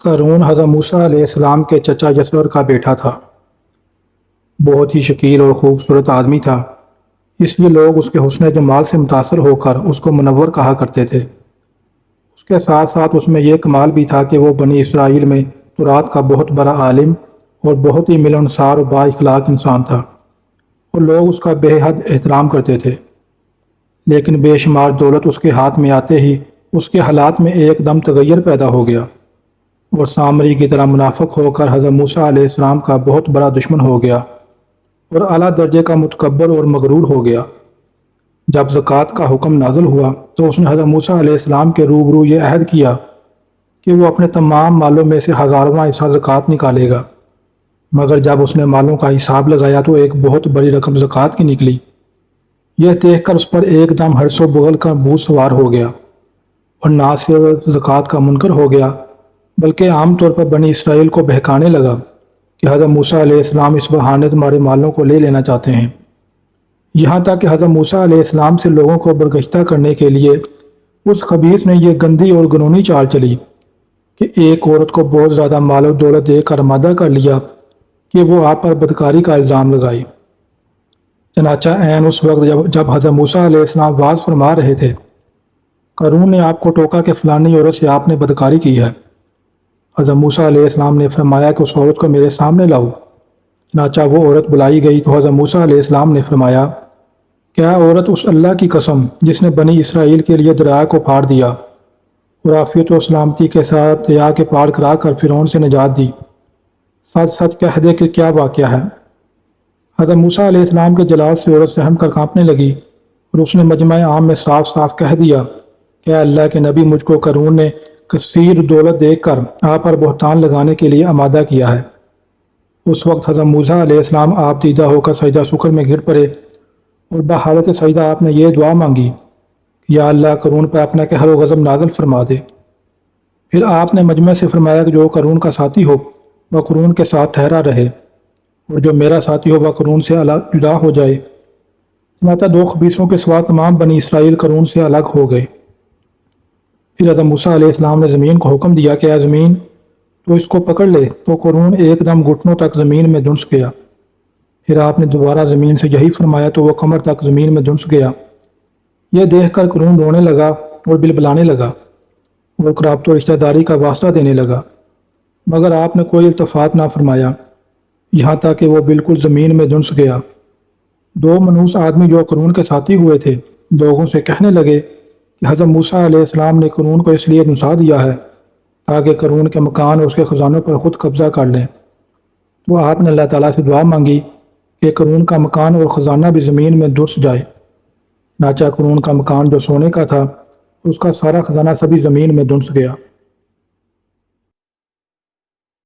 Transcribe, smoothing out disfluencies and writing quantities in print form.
قارون حضرت موسیٰ علیہ السلام کے چچا یسر کا بیٹا تھا۔ بہت ہی شکیل اور خوبصورت آدمی تھا، اس لیے لوگ اس کے حسن جمال سے متاثر ہو کر اس کو منور کہا کرتے تھے۔ اس کے ساتھ ساتھ اس میں یہ کمال بھی تھا کہ وہ بنی اسرائیل میں تورات کا بہت بڑا عالم اور بہت ہی ملنسار و با اخلاق انسان تھا، اور لوگ اس کا بے حد احترام کرتے تھے۔ لیکن بے شمار دولت اس کے ہاتھ میں آتے ہی اس کے حالات میں ایک دم تغیر پیدا ہو گیا، اور سامری کی طرح منافق ہو کر حضرت موسیٰ علیہ السلام کا بہت بڑا دشمن ہو گیا اور اعلیٰ درجے کا متکبر اور مغرور ہو گیا۔ جب زکوٰۃ کا حکم نازل ہوا تو اس نے حضرت موسیٰ علیہ السلام کے روبرو یہ عہد کیا کہ وہ اپنے تمام مالوں میں سے 1000واں حصہ زکوٰۃ نکالے گا، مگر جب اس نے مالوں کا حساب لگایا تو ایک بہت بڑی رقم زکوٰۃ کی نکلی۔ یہ دیکھ کر اس پر ایک دم حرص و بغل کا بھوت سوار ہو گیا، اور نہ صرف زکوٰۃ کا منکر ہو گیا بلکہ عام طور پر بنی اسرائیل کو بہکانے لگا کہ حضرت موسیٰ علیہ السلام اس بہانے تمہارے مالوں کو لے لینا چاہتے ہیں۔ یہاں تک کہ حضرت موسیٰ علیہ السلام سے لوگوں کو برگشتہ کرنے کے لیے اس خبیث نے یہ گندی اور گنونی چال چلی کہ ایک عورت کو بہت زیادہ مال و دولت دے کر آمادہ کر لیا کہ وہ آپ پر بدکاری کا الزام لگائے۔ چنانچہ عین اس وقت جب حضرت موسیٰ علیہ السلام واز فرما رہے تھے، قارون نے آپ کو ٹوکا کہ فلانی عورت سے آپ نے بدکاری کی ہے۔ حضرت موسیٰ علیہ السلام نے فرمایا کہ اس عورت کو میرے سامنے لاؤ۔ چنانچہ وہ عورت بلائی گئی تو حضرت موسیٰ علیہ السلام نے فرمایا، کیا عورت اس اللہ کی قسم جس نے بنی اسرائیل کے لیے دریا کو پھاڑ دیا اور عافیت و سلامتی کے ساتھ دریا کے پار کرا کر فرعون سے نجات دی، سچ سچ کہہ دے کہ کیا واقعہ ہے؟ حضرت موسیٰ علیہ السلام کے جلال سے عورت سہم کر کانپنے لگی اور اس نے مجمع عام میں صاف صاف کہہ دیا کہ اللہ کے نبی، مجھ کو قارون نے کثیر دولت دیکھ کر آپ پر بہتان لگانے کے لیے آمادہ کیا ہے۔ اس وقت حضرت موسیٰ علیہ السلام آپ دیدہ ہو کر سجدہ شکر میں گر پڑے، اور بحالت سجدہ آپ نے یہ دعا مانگی کہ یا اللہ، قارون پر اپنا قہر و غضب نازل فرما دے۔ پھر آپ نے مجمع سے فرمایا کہ جو قارون کا ساتھی ہو وہ قارون کے ساتھ ٹھہرا رہے، اور جو میرا ساتھی ہو وہ قارون سے جدا ہو جائے۔ چنانچہ دو خبیثوں کے سوا تمام بنی اسرائیل قارون سے الگ ہو گئے۔ پھر حضرت موسیٰ علیہ السلام نے زمین کو حکم دیا کہ اے زمین، تو اس کو پکڑ لے، تو قارون ایک دم گھٹنوں تک زمین میں دھنس گیا۔ پھر آپ نے دوبارہ زمین سے یہی فرمایا تو وہ کمر تک زمین میں دھنس گیا۔ یہ دیکھ کر قارون رونے لگا اور بلبلانے لگا اور قرابت و رشتہ داری کا واسطہ دینے لگا، مگر آپ نے کوئی التفات نہ فرمایا، یہاں تک کہ وہ بالکل زمین میں دھنس گیا۔ دو منحوس آدمی جو قارون کے ساتھی ہوئے تھے لوگوں سے کہنے لگے کہ حضرت موسیٰ علیہ السلام نے قارون کو اس لیے دھنسا دیا ہے تاکہ قارون کے مکان اور اس کے خزانوں پر خود قبضہ کر لیں۔ تو آپ نے اللہ تعالیٰ سے دعا مانگی کہ قارون کا مکان اور خزانہ بھی زمین میں دھنس جائے۔ چنانچہ قارون کا مکان جو سونے کا تھا، اس کا سارا خزانہ سبھی زمین میں دھنس گیا۔